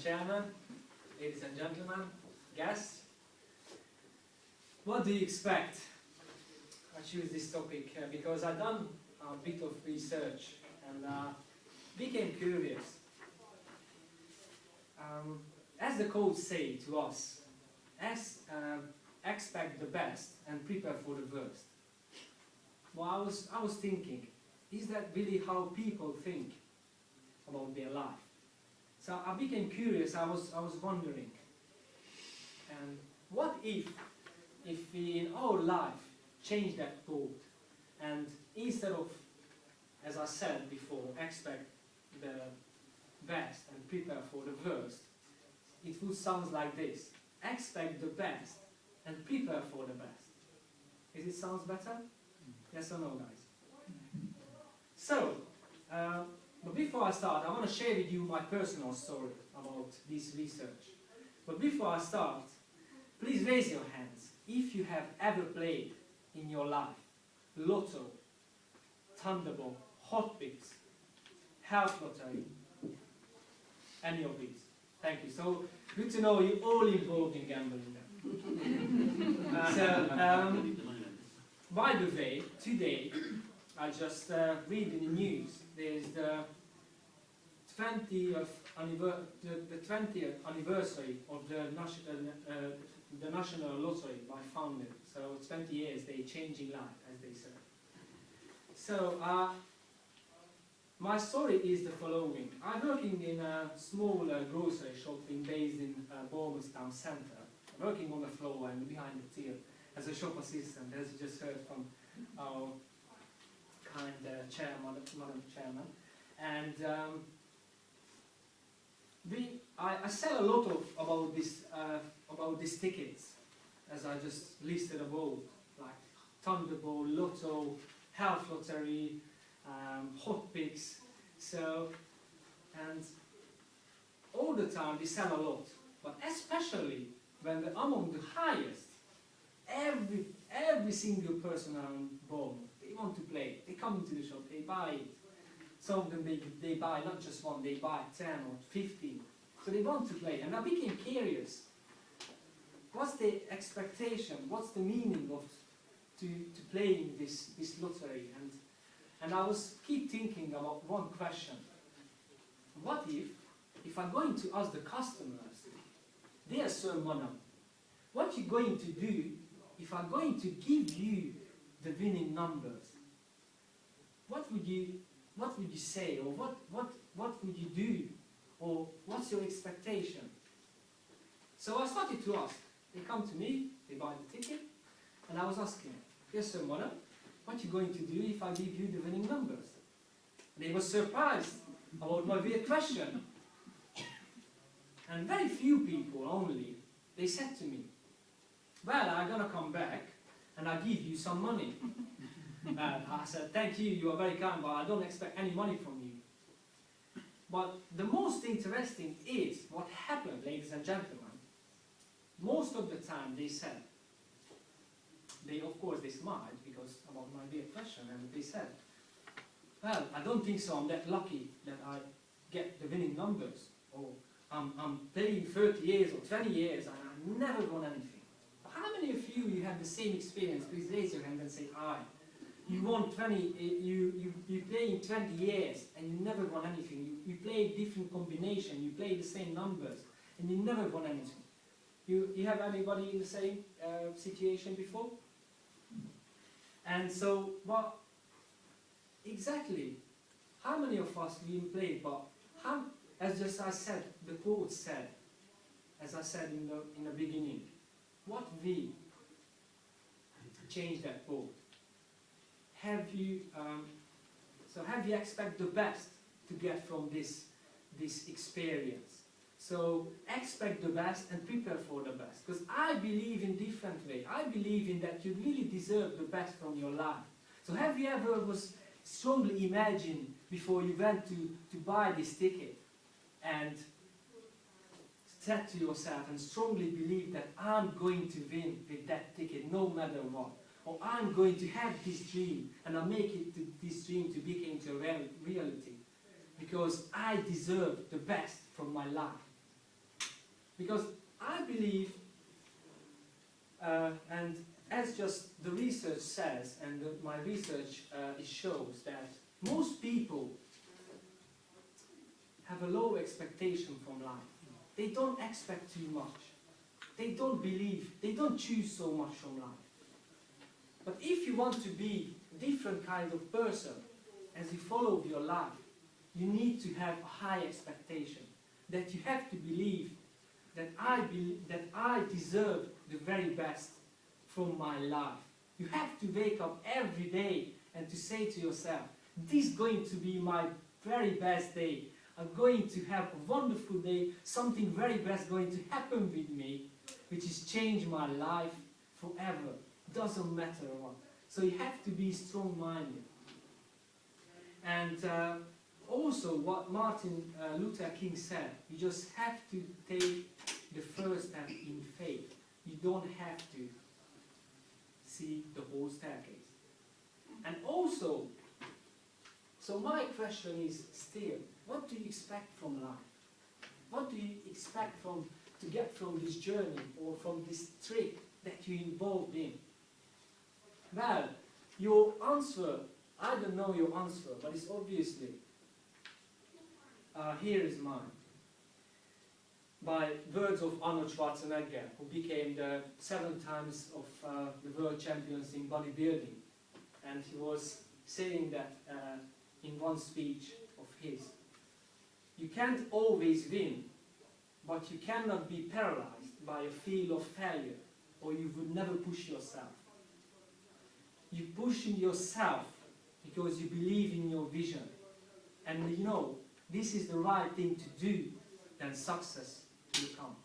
Chairman, ladies and gentlemen, guests. What do you expect? I choose this topic because I've done a bit of research and became curious. As the codes say to us, expect the best and prepare for the worst. Well, I was thinking, is that really how people think about their life? So I became curious. I was wondering, and what if we in our life change that thought, and instead of, as I said before, expect the best and prepare for the worst, it would sound like this: expect the best and prepare for the best. Is it sounds better? Yes or no, guys? So, but before I start, I want to share with you my personal story about this research. But before I start, please raise your hands if you have ever played in your life Lotto, Thunderball, O.W.I.P, Health Lottery, any of these. Thank you. So, good to know you're all involved in gambling then. By the way, today, I just read in the news, there's the 20th anniversary of the National Lottery by founded. So 20 years, they're changing life, as they say. So, my story is the following. I'm working in a small grocery shop based in Bournemouth town centre. I'm working on the floor and behind the till as a shop assistant, as you just heard from our kind chairman, Madam Chairman. And I sell a lot about these tickets, as I just listed above, like Thunderball, Lotto, Health Lottery, O.W.I.P. So, and all the time we sell a lot, but especially when we're among the highest, every single person around Bournemouth, they want to play. They come into the shop, they buy it. Some of them they buy not just one, they buy 10 or 15. So they want to play, and I became curious. What's the expectation? What's the meaning of to playing this lottery? And I was keep thinking about one question. What if I'm going to ask the customers, dear Sir Madam, what you going to do if I'm going to give you the winning numbers? What would you say, or what would you do, or what's your expectation? So I started to ask. They come to me, they buy the ticket, and I was asking, yes sir, madam, what you going to do if I give you the winning numbers? They were surprised about my weird question. And very few people only, they said to me, well, I'm gonna come back and I'll give you some money. And I said, thank you, you are very kind, but I don't expect any money from you. But the most interesting is what happened, ladies and gentlemen. Most of the time they said, of course they smiled because about my weird question, and they said, well, I don't think so, I'm that lucky that I get the winning numbers, or I'm playing 30 years or 20 years and I never won anything. How many of you have the same experience? Please raise your hand and say aye. You won 20, you play in 20 years and you never won anything. You play different combination, you play the same numbers and you never won anything. You have anybody in the same situation before? And so, well, exactly, how many of us we played, but how, as just I said, the quote said, as I said in the beginning, what we change that quote? Have you expect the best to get from this experience? So expect the best and prepare for the best. Because I believe in different way. I believe in that you really deserve the best from your life. So have you ever was strongly imagined before you went to buy this ticket and said to yourself and strongly believe that I'm going to win with that ticket no matter what? Or I'm going to have this dream and I'll make it this dream to become into a reality because I deserve the best from my life. Because I believe, and as just the research says, and my research it shows that most people have a low expectation from life. They don't expect too much. They don't believe, they don't choose so much from life. But if you want to be a different kind of person, as you follow your life, you need to have a high expectation. That you have to believe that I deserve the very best from my life. You have to wake up every day and to say to yourself, this is going to be my very best day. I'm going to have a wonderful day, something very best going to happen with me, which is change my life forever. Doesn't matter what. So you have to be strong-minded. And also what Martin Luther King said, you just have to take the first step in faith. You don't have to see the whole staircase. And also, so my question is still, what do you expect from life? What do you expect to get from this journey or from this trip that you're involved in? Well, your answer, I don't know your answer, but it's obviously, here is mine. By words of Arnold Schwarzenegger, who became the 7 times of the world champions in bodybuilding. And he was saying that in one speech of his. You can't always win, but you cannot be paralyzed by a feel of failure, or you would never push yourself. You push in yourself because you believe in your vision. And you know, this is the right thing to do, then success will come.